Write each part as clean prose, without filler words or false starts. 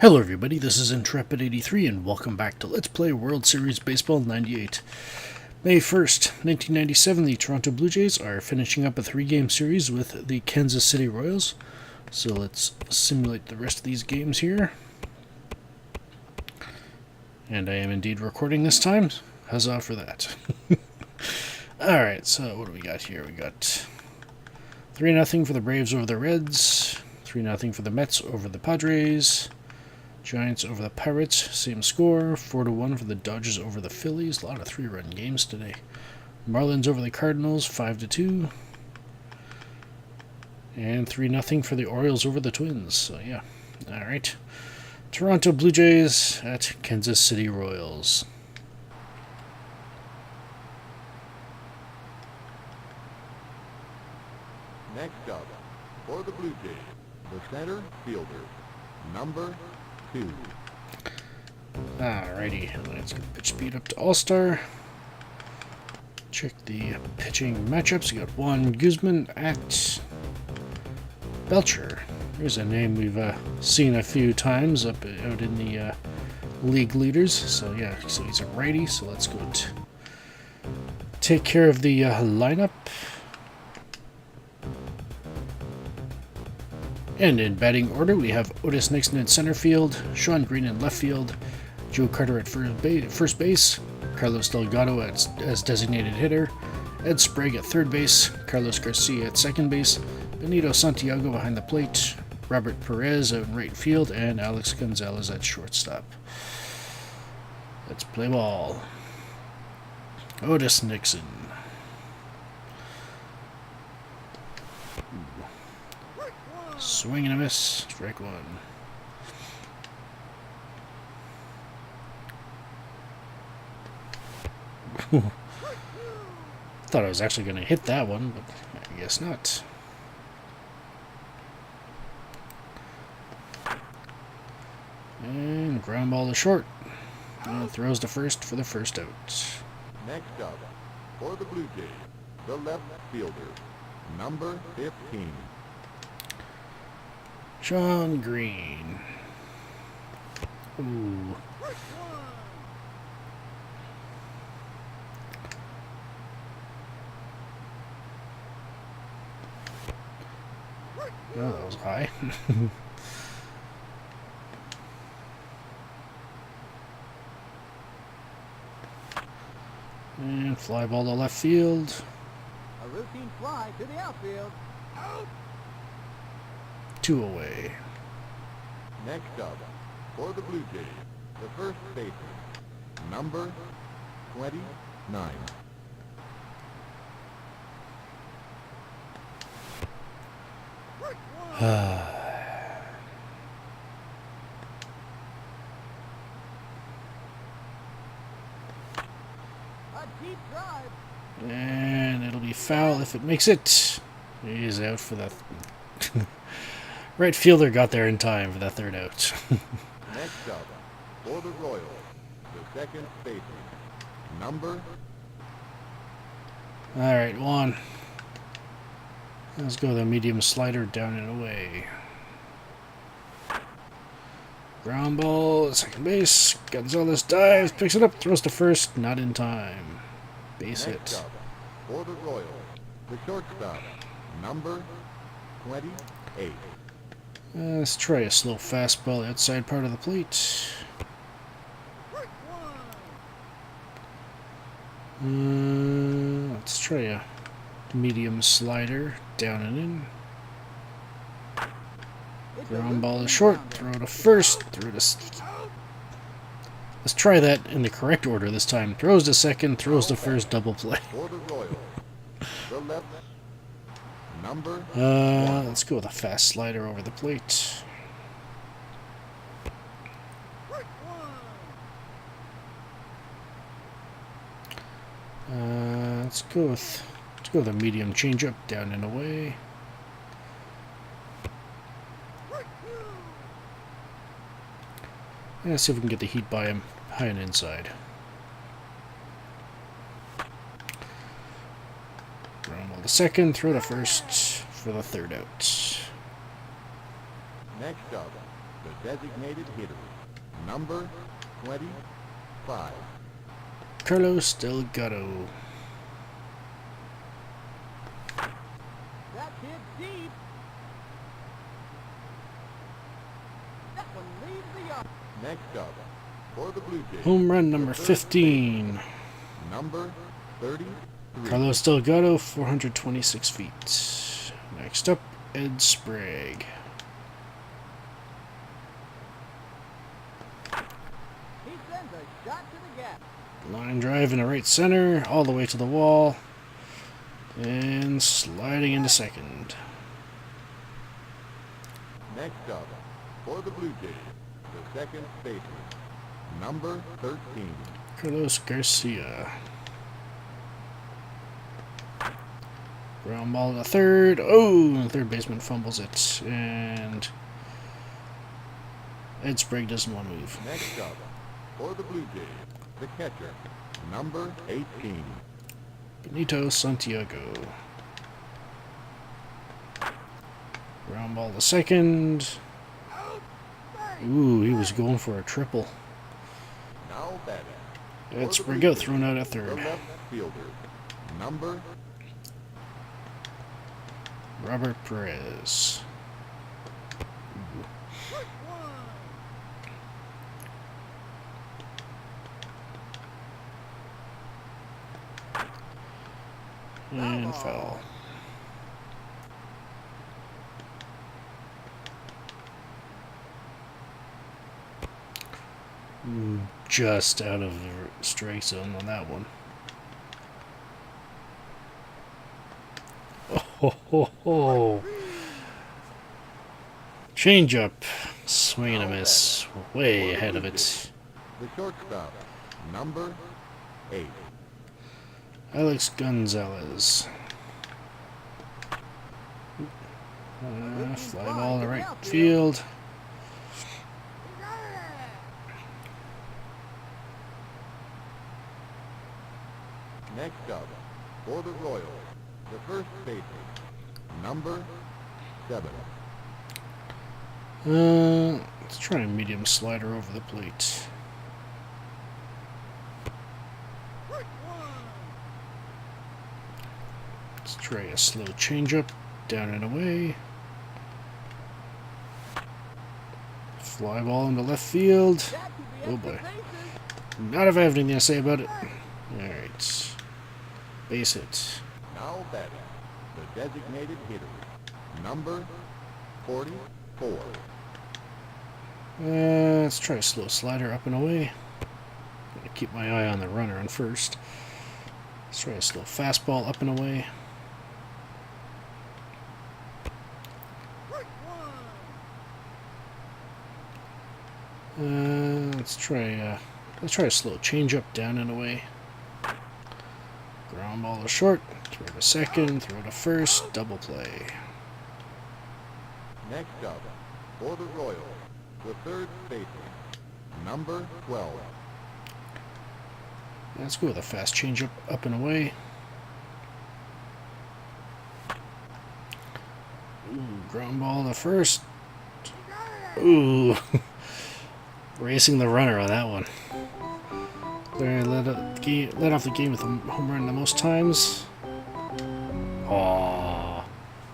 Hello everybody, this is Intrepid83 and welcome back to Let's Play World Series Baseball 98. May 1st, 1997, the Toronto Blue Jays are finishing up a 3-game series with the Kansas City Royals. So let's simulate the rest of these games here. And I am indeed recording this time. Huzzah for that. Alright, so what do we got here? We got 3-0 for the Braves over the Reds, 3-0 for the Mets over the Padres, Giants over the Pirates, same score. 4-1 for the Dodgers over the Phillies. A lot of 3-run games today. Marlins over the Cardinals, 5-2. And 3-0 for the Orioles over the Twins. So yeah, alright. Toronto Blue Jays at Kansas City Royals. Next up, for the Blue Jays, the center fielder, number 2. Alrighty, let's get pitch speed up to All-Star. Check the pitching matchups. You got one Guzman at Belcher. Here's a name we've seen a few times out in the league leaders. So yeah, so he's a righty. So let's go take care of the lineup. And in batting order, we have Otis Nixon in center field, Sean Green in left field, Joe Carter at first base, Carlos Delgado as designated hitter, Ed Sprague at third base, Carlos Garcia at second base, Benito Santiago behind the plate, Robert Perez out in right field, and Alex Gonzalez at shortstop. Let's play ball. Otis Nixon. Swing and a miss. Strike one. Thought I was actually going to hit that one, but I guess not. And ground ball to short. And throws to first for the first out. Next up, for the Blue Jays, the left fielder, number 15. Sean Green. Ooh. Oh, that was high. And fly ball to left field. A routine fly to the outfield. Out. 2 away. Next up, for the Blue Jays, the first baseman, number 29. A deep drive. And it'll be foul if it makes it. He's out for that. Right fielder got there in time for that third out. Next up, for the Royals, the second baseman, number Alright, one. Let's go the medium slider down and away. Ground ball, second base. Gonzalez dives, picks it up, throws to first, not in time. Base Next hit. up, for the Royals, the shortstop, number 28. Let's try a slow fastball outside part of the plate. Let's try a medium slider down and in. Ground ball is short. Throw to first. Throw to. Let's try that in the correct order this time. Throws to second. Throws to first. Double play. For the Royals, the left, number Let's go with a fast slider over the plate. Let's go with a medium changeup down and away. Let's see if we can get the heat by him high and inside. Ground ball to second, throw to first for the third out. Next up, the designated hitter, number 25. Carlos Delgado. That's hit deep. That one leaves the yard. Next up, for the Blue Jays, Home run number the third 15. baseman, number 33. Carlos Delgado, 426 feet. Next up, Ed Sprague. He sends a shot to the gap. Line drive into right center, all the way to the wall. And sliding into second. Next up, for the Blue Jays, the second baseman, number 13. Carlos Garcia. Ground ball to third. Oh, third baseman fumbles it. And Ed Sprague doesn't want to move. Next up, for the Blue Jays, the catcher, number 18. Benito Santiago. Ground ball to second. Ooh, he was going for a triple. Now batting, Ed for the Sprague Blue out, thrown out at Jays, the third. left fielder, number Robert Perez. And foul. Ooh, just out of the strike zone on that one. Oh, ho, ho. Change up. Swing and a miss. Way ahead of it. the shortstop, number 8. Alex Gonzalez. Fly ball to right field. Next up, for the Royals, the first baseman, number 7. Let's try a medium slider over the plate. Let's try a slow changeup, down and away. Fly ball into left field. That could be Oh extra boy. bases. Not if I have anything to say about it. Alright. Base hit. Now batting, the designated hitter, number 44. Let's try a slow slider up and away. Gotta keep my eye on the runner on first. Let's try a slow fastball up and away. Let's try a slow changeup down and away. Ground ball to short. Throw to second. Throw to first. Double play. Next up, for the Royals, the third baseman, number 12. Let's go with a fast changeup up and away. Ooh, ground ball to first. Ooh. Racing the runner on that one. Larry led off the game with a home run the most times. Aww.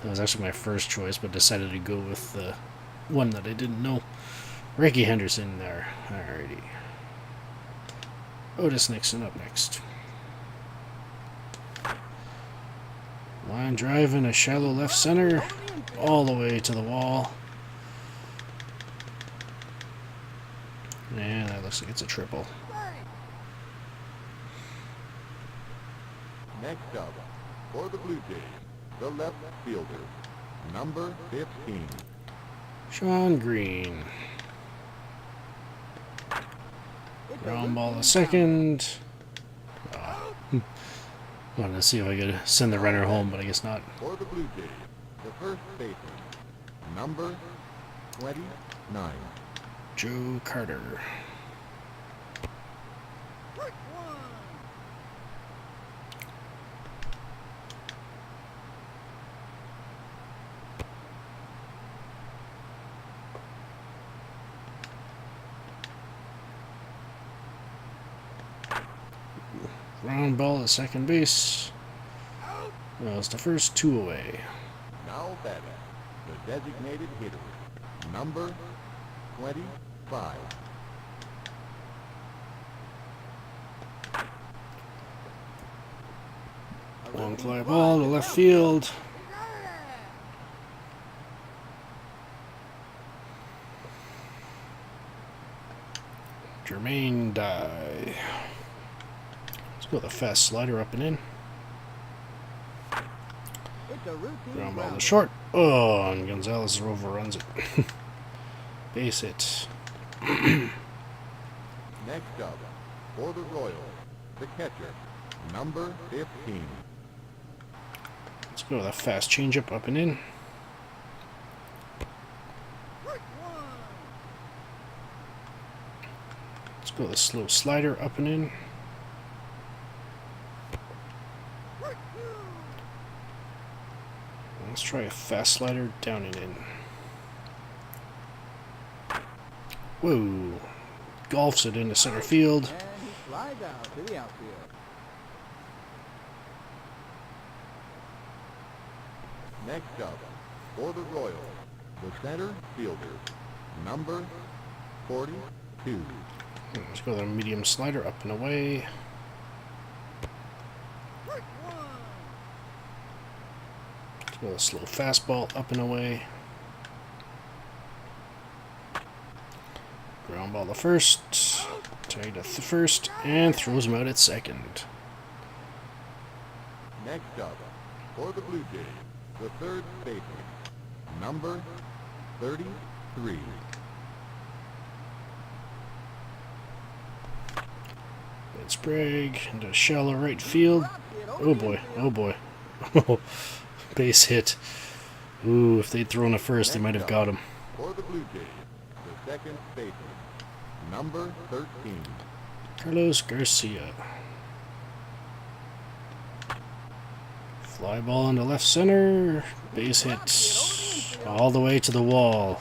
That was actually my first choice, but decided to go with the one that I didn't know. Ricky Henderson there. Alrighty. Otis Nixon up next. Line drive in a shallow left center. All the way to the wall. And that looks like it's a triple. Next up, for the Blue Jays, the left fielder, number 15. Sean Green. It's a Ground ball to routine second. Wanted to see if I could send the runner home, but I guess not. For the Blue Jays, the first baseman, number 29. Joe Carter. Ground ball at second base. That was the first, 2 away. Now batting, the designated hitter, number 25. Long fly ball to left field. Jermaine die. Let's go with a fast slider up and in. It's a routine Ground ball to ground short. Oh, and Gonzalez overruns it. Base hit. Next up, for the Royals, the catcher, number 15. Let's go with a fast changeup up and in. Let's go with a slow slider up and in. Let's try a fast slider down and in. Whoa. Golfs it into center field. and he slides out to the outfield. Next up, for the Royals, the center fielder, number 42. Let's go with a medium slider up and away. Let's go with a slow fastball up and away. Ground ball to first. Tag to first. And throws him out at second. Next up, for the Blue Jays, the third baseman, number 33. It's Sprague into shallow right field. Oh boy, oh boy. Base hit. Ooh, if they'd thrown it first, they might have got him. For the Blue Jays, the second baseman, number 13. Carlos Garcia. Fly ball into left center. Base hit. All the way to the wall.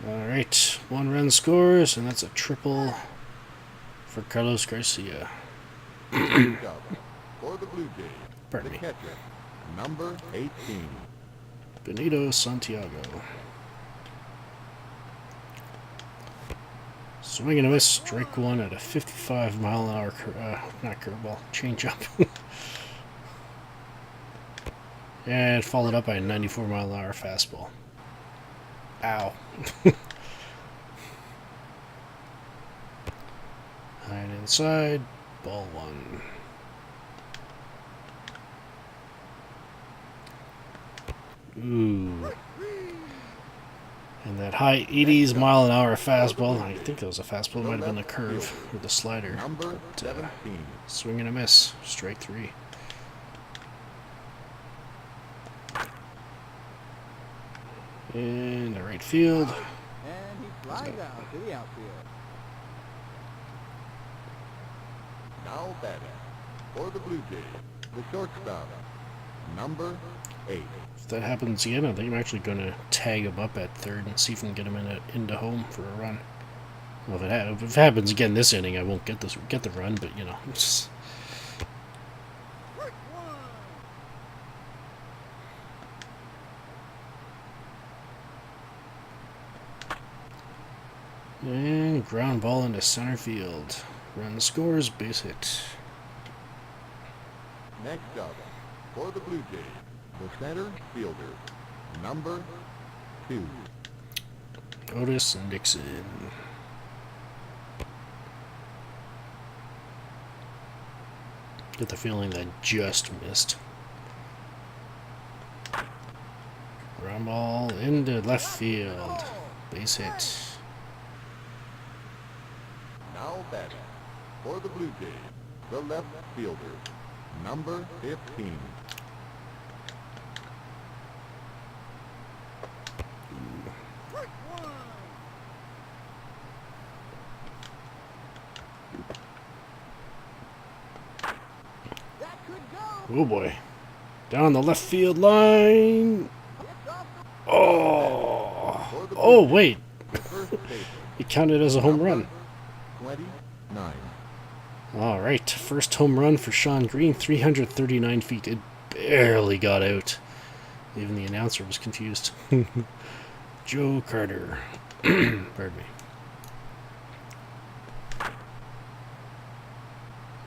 Alright, 1 run scores, and that's a triple for Carlos Garcia. Next up, for the Blue Jays, Pardon the me. catcher, number 18. Benito Santiago. Swing and a miss, strike 1 at a 55 mile an hour, not curveball, changeup. And followed up by a 94 mile an hour fastball. Ow. Hide inside, ball 1. Ooh. And that high 80s mile an hour fastball, I think that was a fastball, it might have been the curve or the slider. Number But, 17. swing and a miss, strike 3. In the right field. And he slides out to the outfield. Now batting, for the Blue Jays, the shortstop, number 8. If that happens again, I think I'm actually going to tag him up at third and see if we can get him into home for a run. Well, if it happens again this inning, I won't get the run, but you know. It's, and ground ball into center field. Run scores, base hit. Next up, for the Blue Jays, the center fielder, number 2. Otis Nixon. Get the feeling that just missed. Ground ball into left field. Base hit. Now batting, for the Blue Jays, the left fielder, number 15. That could go. Oh boy. Down the left field line. It's off the Oh. For the Oh Blue wait. Jays, the first baseman, It counted as a home run. 24. 9. Alright, first home run for Sean Green, 339 feet. It barely got out. Even the announcer was confused. Joe Carter. Pardon me.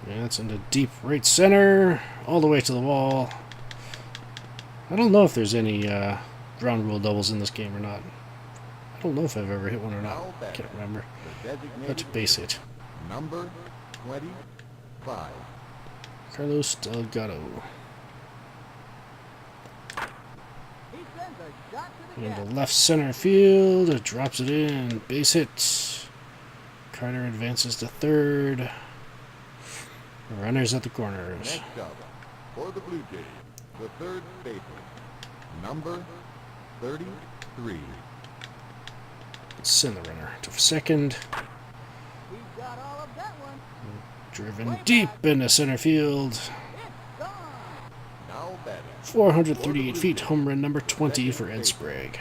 Yeah, it's into deep right center, all the way to the wall. I don't know if there's any ground rule doubles in this game or not. I don't know if I've ever hit one or not. I can't remember. But base hit. Number 25. Carlos Delgado. He sends a shot to the Into gap. left center field. It drops it in. Base hit. Carter advances to third. Runners at the corners. Next up, for the Blue Jays, the third baseman, number 33. Send the runner to second. He's got all of that one. Driven deep into center field. It's gone. Now batting, 438 feet. Home run number 20 for Ed Sprague.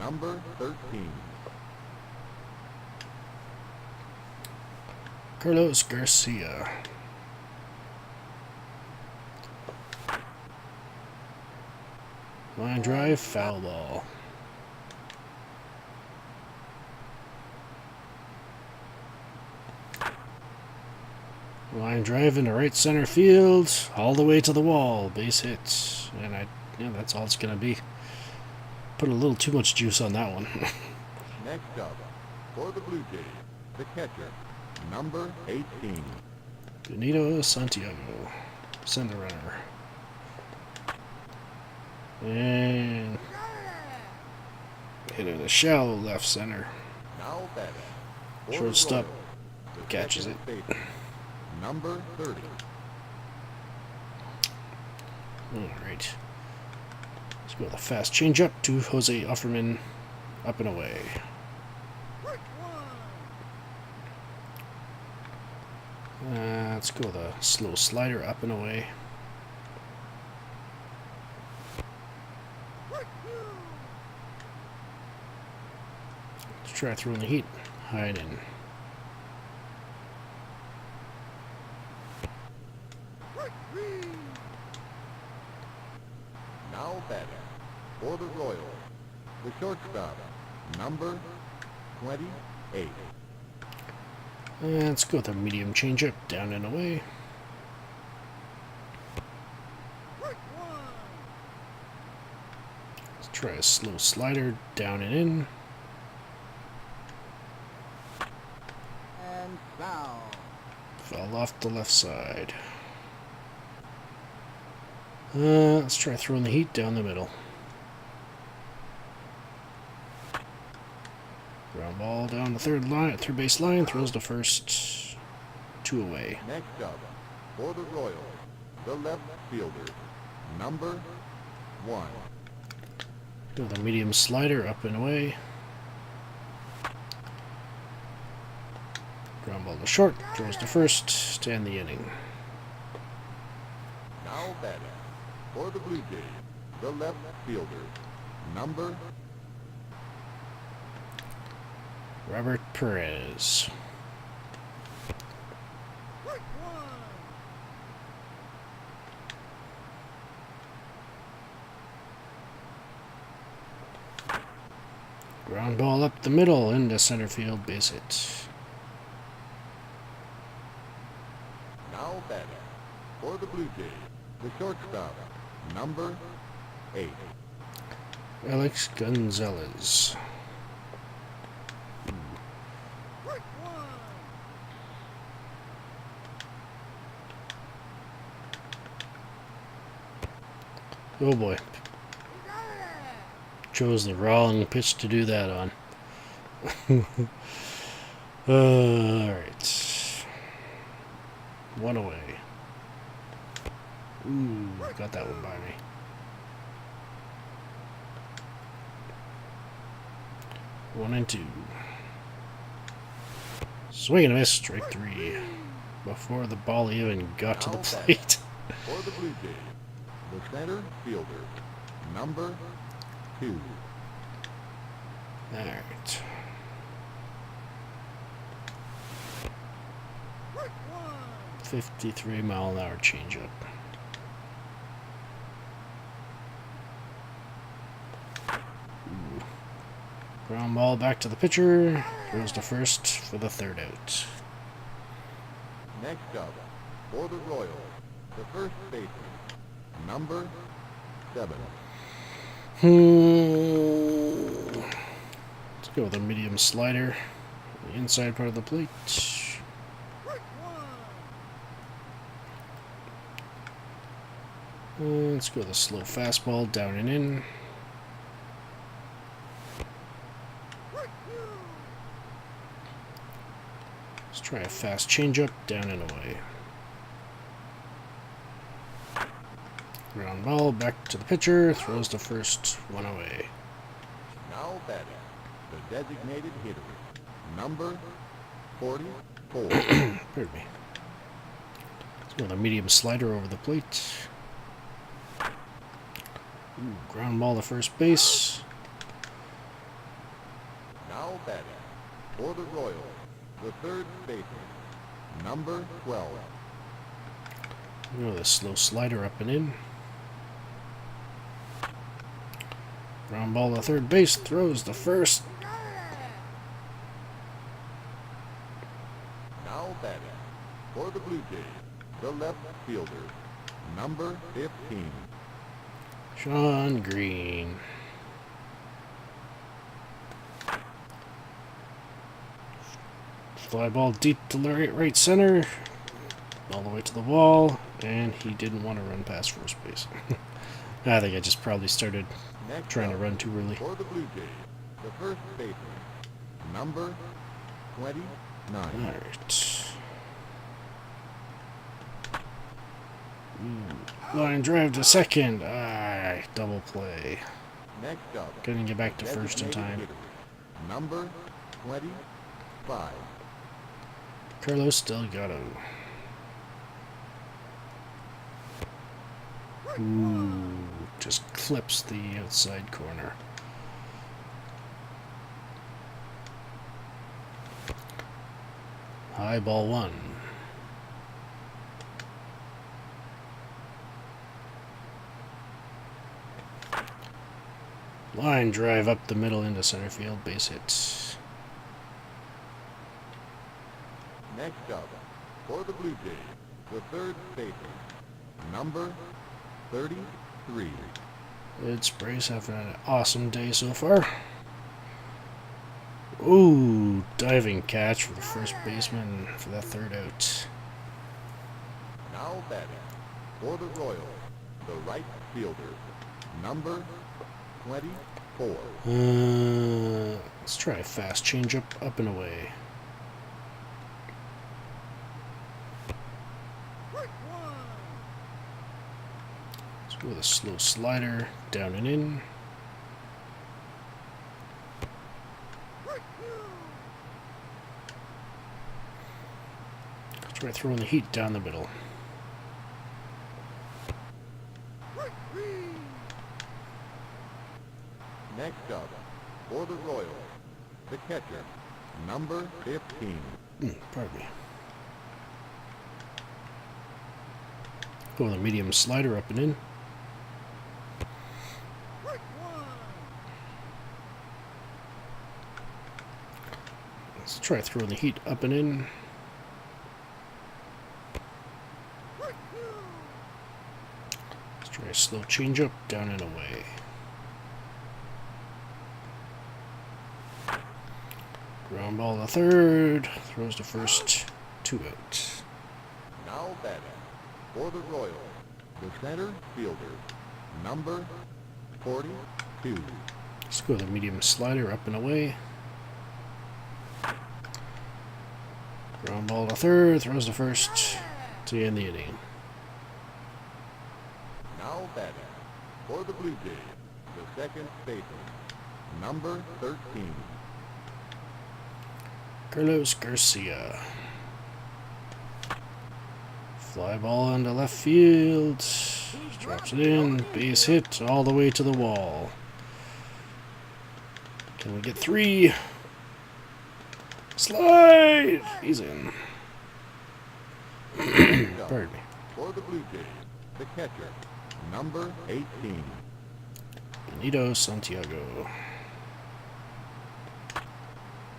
number 13. Carlos Garcia. Line drive, foul ball. Line drive into right center field, all the way to the wall. Base hit. And that's all it's going to be. Put a little too much juice on that one. Next up, for the Blue Jays, the catcher, number 18. Benito Santiago. Send the runner. And hit it a shallow left center. Now batting, for the Shortstop Royals, the catches second it. baseman, number 30. Alright. Let's go with a fast changeup to Jose Offerman. Up and away. Let's go with a slow slider up and away. Let's try throwing the heat. Hide in. Now batting, for the Royals, the shortstop, number 28. Let's go with a medium changeup. Down and away. Let's try a slow slider. Down and in. And foul. Fell off the left side. Let's try throwing the heat down the middle. Ground ball down the third base line, throws to first. 2 away. Next up, for the Royals, the left fielder, number 1. With a medium slider up and away. Ground ball to short, throws to first to end the inning. Now batting, for the Blue Jays, the left fielder, number Robert Perez. Ground ball up the middle into center field, base hit. Now batting, for the Blue Jays, the shortstop, number 8. Alex Gonzalez. Oh boy. Chose the wrong pitch to do that on. Alright. 1 away. Ooh, got that one by me. 1 and 2. Swing and a miss, strike 3. Before the ball even got to the plate. For the Blue Jays, the center fielder, number 2. Alright. 53-mile-an-hour changeup. Ground ball back to the pitcher. Throws to first for the third out. Next up, for the Royals, the first baseman, number 7. Let's go with a medium slider. The inside part of the plate. Let's go with a slow fastball down and in. Let's try a fast changeup down and away. Ground ball back to the pitcher. Throws to first, one away. Now batting, the designated hitter, number 44. Pardon me. Let's go with a medium slider over the plate. Ground ball to first base. Now batting, for the Royals, the third baseman, number 12. Go with a slow slider up and in. Ground ball to third base. Throws to first. Now batting, for the Blue Jays, the left fielder, number 15. Sean Green. Fly ball deep to right center. All the way to the wall. And he didn't want to run past first base. I think I just probably started trying to run too early. For the Blue Jays, the first baseman, number 29. Alright. Line drive to second. Double play. Next up, Couldn't get back to first in designated time. hitter, number 25. Carlos Delgado. Just clips the outside corner. High ball one. Line drive up the middle into center field, base hit. Next up, for the Blue Jays, the third baseman, number 33. Ed Spray's having an awesome day so far. Ooh, diving catch for the first baseman for that third out. Now batting, for the Royals, the right fielder, number 24. Let's try a fast changeup up and away. Let's go with a slow slider down and in. Try throwing the heat down the middle. Next up, for the Royals, the catcher, number 15. Pardon me. Go with a medium slider up and in. Let's try throwing the heat up and in. Let's try a slow changeup down and away. Ground ball to third. Throws to first. 2 out. Now batting, for the Royals, the center fielder, number 42. Let's go with a medium slider up and away. Ground ball to third. Throws to first. To end the inning. Now batting, for the Blue Jays, the second baseman, number 13. Carlos Garcia. Fly ball into left field. Drops it in. Base hit all the way to the wall. Can we get 3? Slide! He's in. pardon me. For the Blue Jays, the catcher, number 18. Benito Santiago.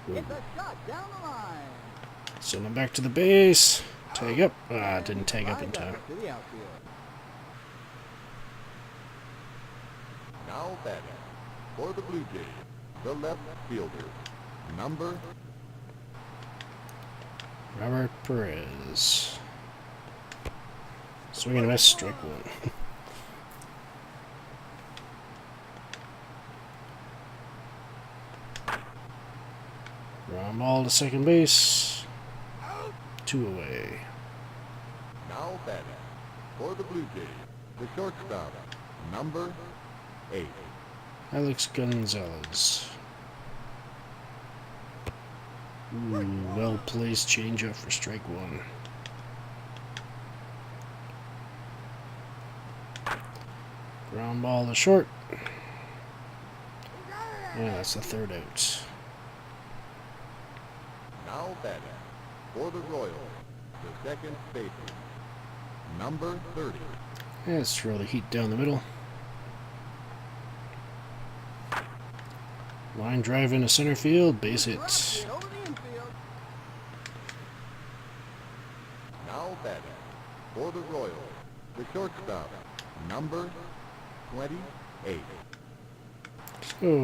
Ooh. It's a shot down the line. Send him back to the base. Tag up. Ah, didn't tag up in time. To the outfield. Now batting. For the Blue Jays, the left fielder, number Robert Perez. Swing and a miss, strike one. Ground ball to second base. 2 away. now batting. For the Blue Jays, the shortstop, number 8. Alex Gonzalez. Ooh, well-placed changeup for strike one. Ground ball to short. Yeah, that's the third out. Now batting. For the Royals, the second baseman, number 30. Yeah, let's throw the heat down the middle. Line drive into center field, base hit. Get over the infield. Now batting. For the Royals, the shortstop, number 28. Let's go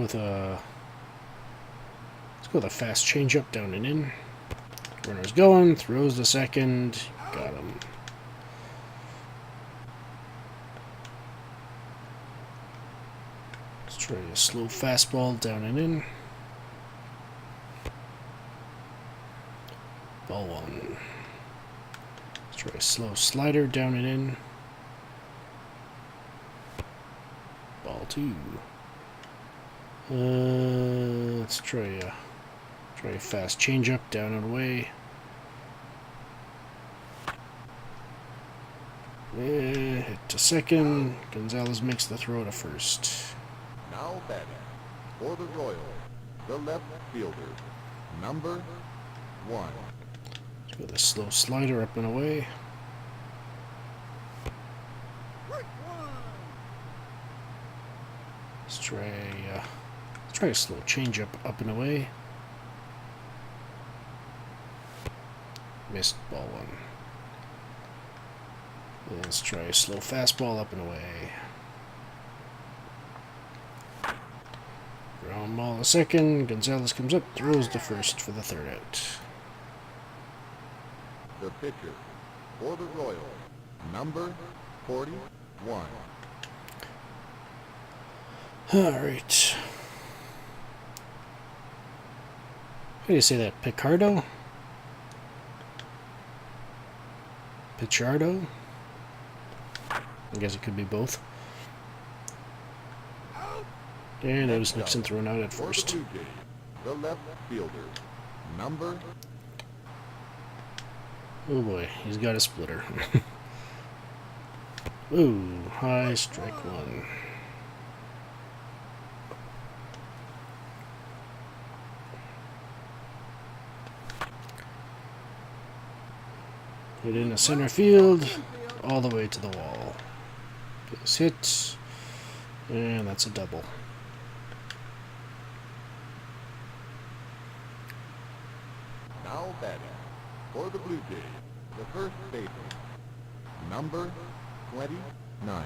with a fast changeup down and in. Runner's going, throws to second, got him. Let's try a slow fastball down and in. Ball one. Let's try a slow slider down and in. Ball two. Let's try a fast changeup down and away. Hit to second. Gonzalez makes the throw to first. Now batting. For the Royals, the left fielder, number 1. Let's go with a slow slider up and away. Let's try a slow changeup up and away. Missed ball one. Let's try a slow fastball up and away. Ground ball to second. Gonzalez comes up, throws to first for the third out. The pitcher. For the Royals, number 41. Alright. How do you say that? Picardo? Pichardo? I guess it could be both. And Otis Nixon thrown out at For the first. Blue Jays, the left fielder, number Oh boy, he's got a splitter. Ooh, high, strike one. Hit into center field, all the way to the wall. Gets hit, and that's a double. now batting. For the Blue Jays, the first baseman, number 29.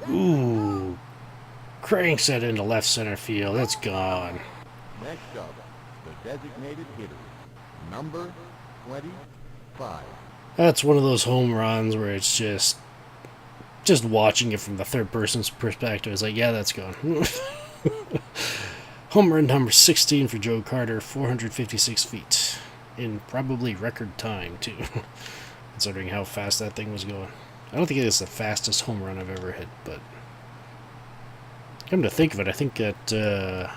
Ooh, cranks that into left center field. That's gone. Next up, the designated hitter, number 25. That's one of those home runs where it's just watching it from the third person's perspective. It's like, yeah, that's gone. Home run number 16 for Joe Carter, 456 feet. In probably record time, too. Considering how fast that thing was going. I don't think it's the fastest home run I've ever hit, but come to think of it, I think that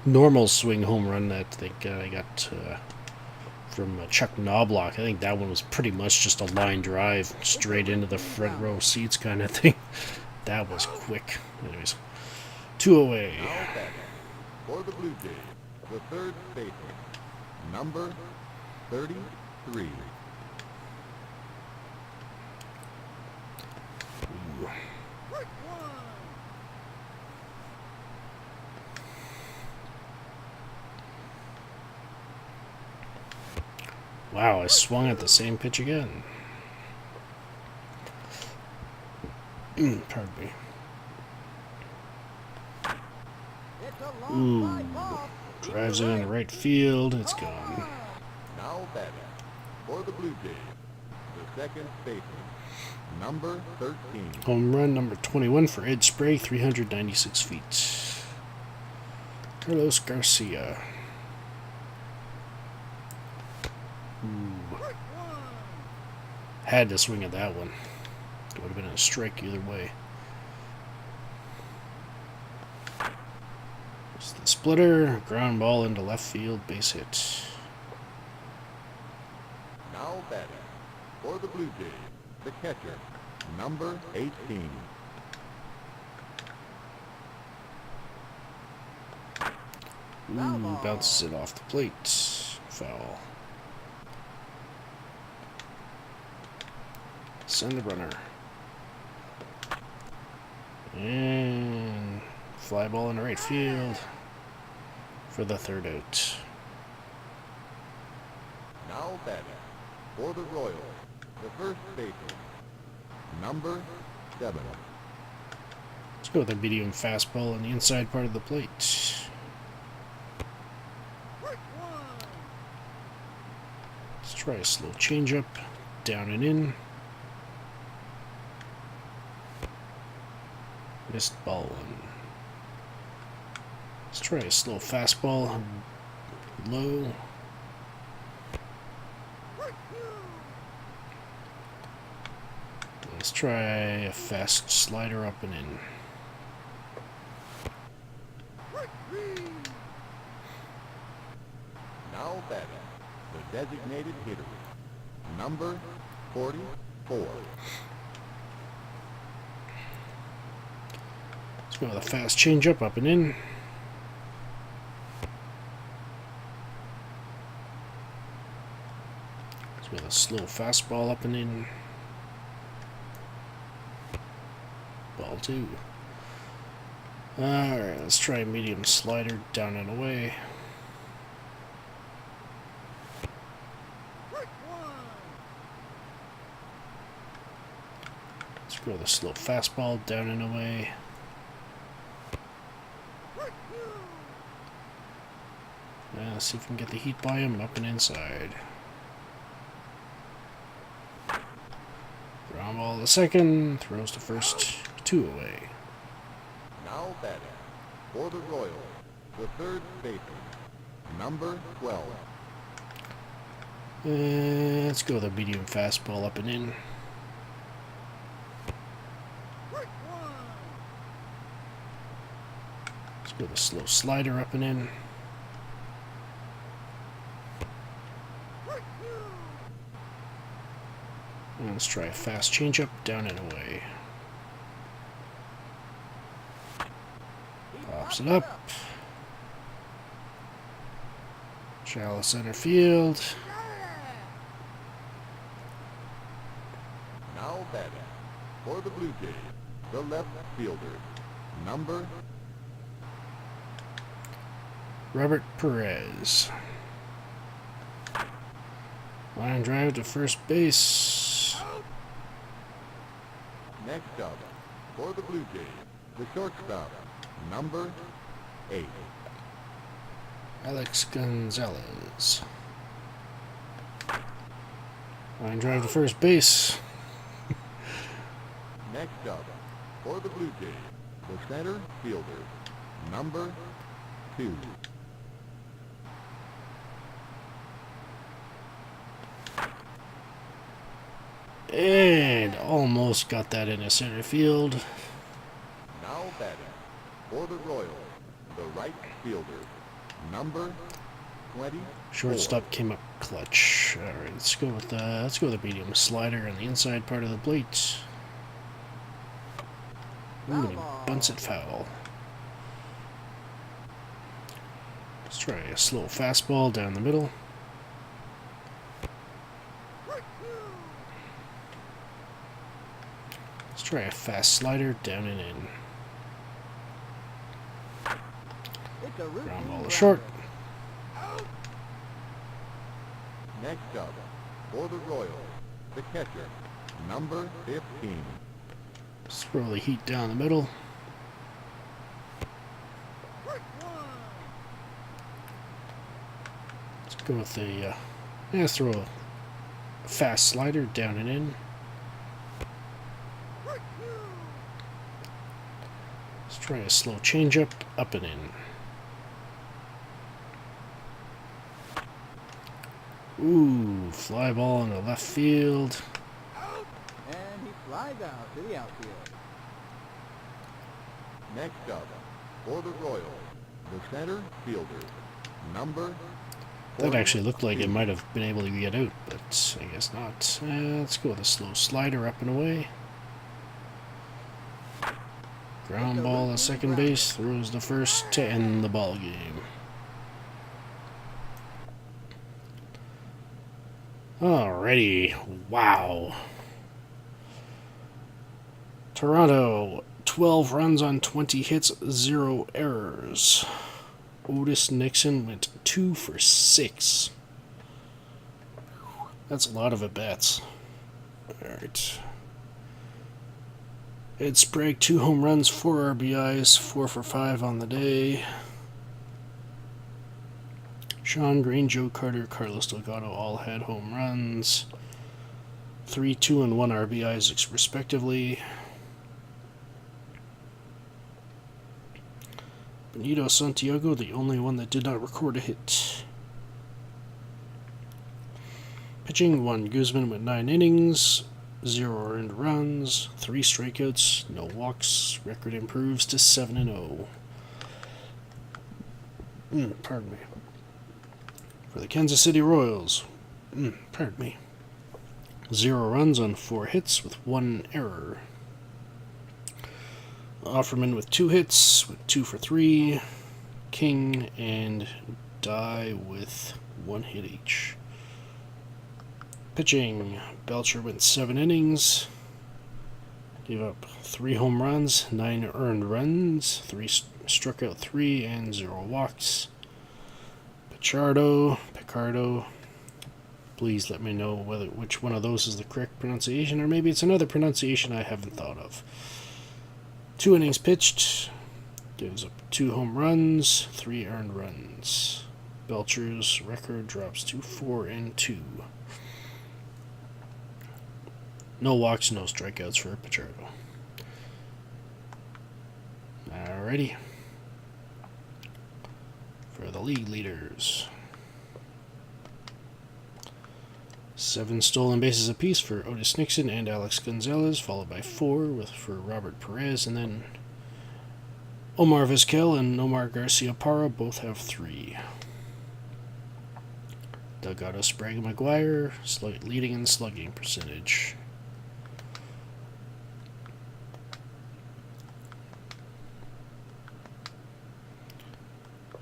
normal swing home run that I think I got from Chuck Knobloch, I think that one was pretty much just a line drive straight into the front row seats kind of thing. That was quick. Anyways, 2 away. Now batting for the Blue Jays, the third baseman, number 33. Ooh. Wow, I swung at the same pitch again. Pardon me. It's a long fly Ooh. ball. Drives it into right field. It's gone. Now batting for the Blue Jays, the second baseman, number 13. Home run number 21 for Ed Sprague, 396 feet. Carlos Garcia. Ooh. Had to swing at that one. It would have been a strike either way. It's the splitter, ground ball into left field, base hit. Now batting for the Blue Jays, the catcher, number 18. Ooh, bounces it off the plate. Foul. Send the runner. And fly ball in the right field for the third out. Now batting for the Royals, the first baseman, number 7. Let's go with a medium fastball on the inside part of the plate. Let's try a slow changeup, down and in. Missed ball one. Let's try a slow fastball, low. Let's try a fast slider up and in. Now batting, the designated hitter, number 44. Let's go with a fast changeup up and in. Let's go with a slow fastball up and in. Ball 2. Alright, let's try a medium slider down and away. Let's go with a slow fastball down and away. Let's see if we can get the heat by him up and inside. Ground ball to second, throws to first, 2 away. Now batting for the Royals, the third baseman, number 12. Let's go with a medium fastball up and in. Let's go with a slow slider up and in. And let's try a fast changeup down and away. Pops it up. Shallow center field. Now batting for the Blue Jays, the left fielder, number Robert Perez. Line drive to first base. Next up for the Blue Jays, the shortstop, number 8. Alex Gonzalez. Line drive to first base. Next up for the Blue Jays, the center fielder, number 2. And almost got that into center field. Now batting for the Royals, the right fielder, number 20. Shortstop came up clutch. All right, let's go with the medium slider on the inside part of the plate. Ooh, he bunts it foul. Let's try a slow fastball down the middle. Let's try a fast slider down and in. It's a Ground ball routine to short. Next up, for the Royals, the catcher, number 15. Slowly heat down the middle. Let's go with a, let's throw a fast slider down and in. Let's try a slow changeup, up and in. Ooh, fly ball in the left field. And he flies out to the outfield. Next up, for the Royals, the center fielder, number That actually looked like 42. it might have been able to get out, but I guess not. Let's go with a slow slider up and away. Ground ball to second base, throws the first to end the ball game. Alrighty, wow. Toronto, 12 runs on 20 hits, 0 errors. Otis Nixon went 2 for 6. That's a lot of at-bats. Alright. Ed Sprague, 2 home runs, 4 RBIs, 4 for 5 on the day. Sean Green, Joe Carter, Carlos Delgado all had home runs. 3, 2, and 1 RBIs respectively. Benito Santiago, the only one that did not record a hit. Pitching, 1 Guzman with 9 innings, 0 earned runs, 3 strikeouts, no walks. Record improves to 7-0. Pardon me. For the Kansas City Royals, 0 runs on 4 hits with 1 error. Offerman with 2 hits, with 2 for 3. King and Dye with 1 hit each. Pitching, Belcher went 7 innings. Gave up 3 home runs, 9 earned runs, 3 struck out 3, and 0 walks. Picardo. Please let me know which one of those is the correct pronunciation, or maybe it's another pronunciation I haven't thought of. 2 innings pitched, gives up 2 home runs, 3 earned runs. Belcher's record drops to 4-2. No walks, no strikeouts for Pichardo. Alrighty. For the league leaders. 7 stolen bases apiece for Otis Nixon and Alex Gonzalez, followed by 4 for Robert Perez, and then Omar Vizquel and Nomar Garcia Parra both have 3. Delgado, Sprague, and McGuire leading in slugging percentage.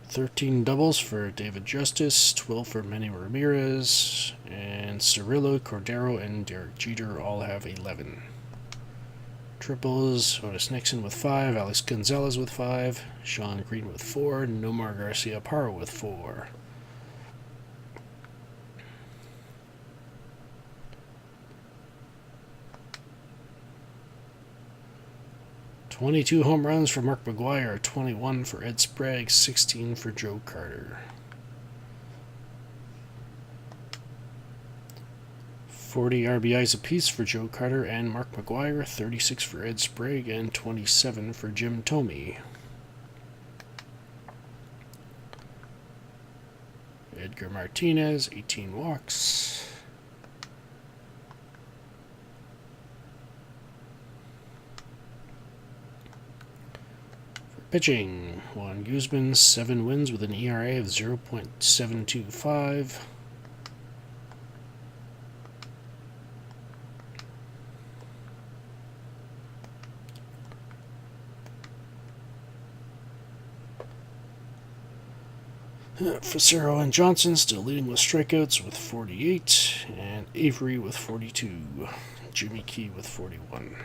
"13 doubles for David Justice, 12 for Manny Ramirez, and Cirillo, Cordero, and Derek Jeter all have 11. Triples, Otis Nixon with 5, Alex Gonzalez with 5, Sean Green with 4, Nomar Garcia Parra with 4. "22 home runs for Mark McGuire, 21 for Ed Sprague, 16 for Joe Carter. 40 RBIs apiece for Joe Carter and Mark McGuire, 36 for Ed Sprague, and 27 for Jim Thome. Edgar Martinez, 18 walks. Pitching, Juan Guzman, 7 wins with an ERA of 0.725. Facero and Johnson still leading with strikeouts with 48, and Avery with 42. Jimmy Key with 41.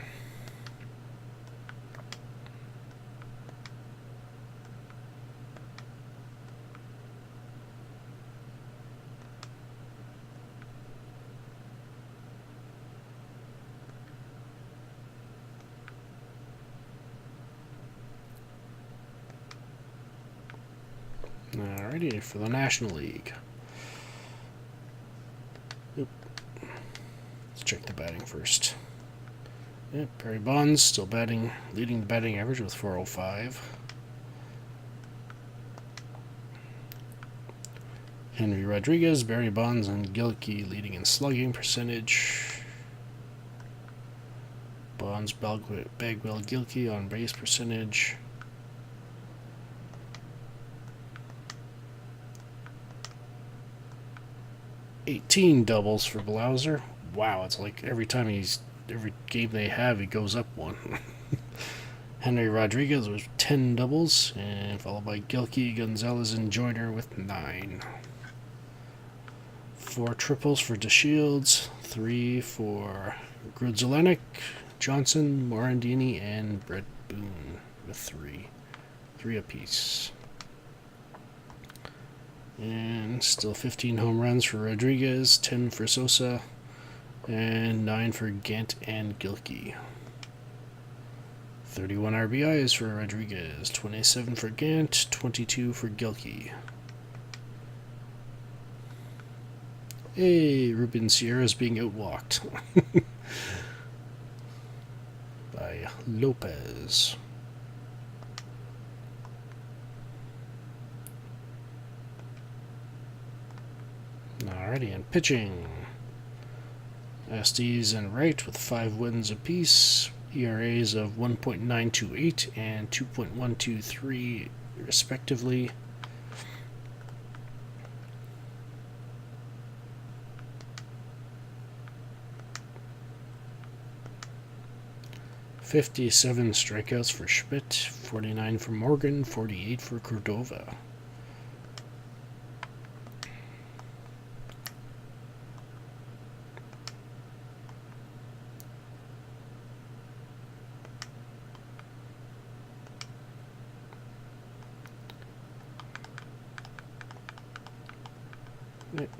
Alrighty, for the National League. Oop. Let's check the batting first. Yep, Barry Bonds still batting, leading the batting average with 405. Henry Rodriguez, Barry Bonds, and Gilkey leading in slugging percentage. Bonds, Bagwell, Gilkey on base percentage. $18 doubles for Blauser. Wow, it's like every game they have, he goes up one. Henry Rodriguez was 10 doubles, and followed by Gilkey, Gonzalez, and Joyner with 9. 4 triples for DeShields, 3 for Grudzielanek, Johnson, Morandini, and Brett Boone with 3. 3 apiece. And still 15 home runs for Rodriguez, 10 for Sosa, and 9 for Gant and Gilkey. 31 RBIs for Rodriguez, 27 for Gant, 22 for Gilkey. Hey, Ruben Sierra's being outwalked by Lopez. Alrighty, and pitching. Estes and Wright with 5 wins apiece, ERAs of 1.928 and 2.123 respectively. $57 strikeouts for Schmidt, 49 for Morgan, 48 for Cordova.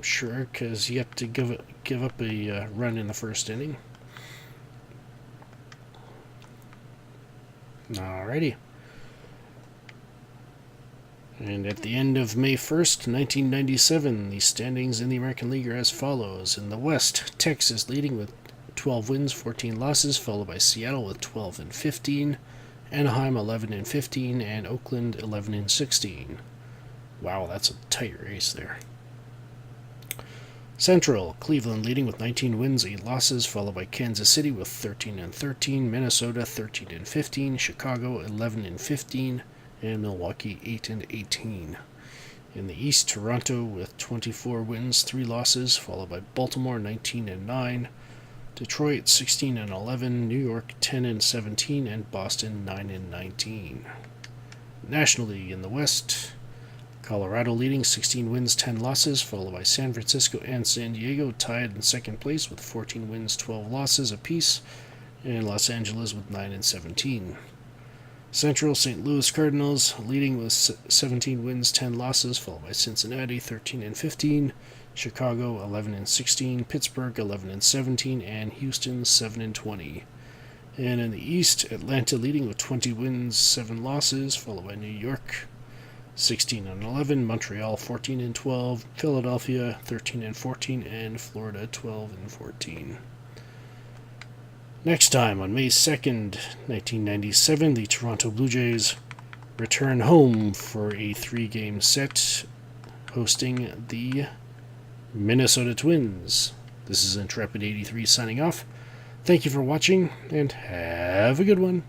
Sure, because you have to give up a run in the first inning. Alrighty. And at the end of May 1st, 1997, the standings in the American League are as follows. In the West, Texas leading with 12 wins, 14 losses, followed by Seattle with 12 and 15, Anaheim 11 and 15, and Oakland 11 and 16. Wow, that's a tight race there. Central, Cleveland leading with 19 wins, 8 losses, followed by Kansas City with 13 and 13, Minnesota 13 and 15, Chicago 11 and 15, and Milwaukee 8 and 18. In the East, Toronto with 24 wins, 3 losses, followed by Baltimore 19 and 9, Detroit 16 and 11, New York 10 and 17, and Boston 9 and 19. National League in the West, Colorado leading 16 wins, 10 losses, followed by San Francisco and San Diego tied in second place with 14 wins, 12 losses apiece, and Los Angeles with 9 and 17. Central, St. Louis Cardinals leading with 17 wins, 10 losses, followed by Cincinnati 13 and 15, Chicago 11 and 16, Pittsburgh 11 and 17, and Houston 7 and 20. And in the East, Atlanta leading with 20 wins, 7 losses, followed by New York 16 and 11, Montreal 14 and 12, Philadelphia 13 and 14, and Florida 12 and 14. Next time on May 2nd, 1997, the Toronto Blue Jays return home for a 3-game set, hosting the Minnesota Twins. This is Intrepid83 signing off. Thank you for watching, and have a good one.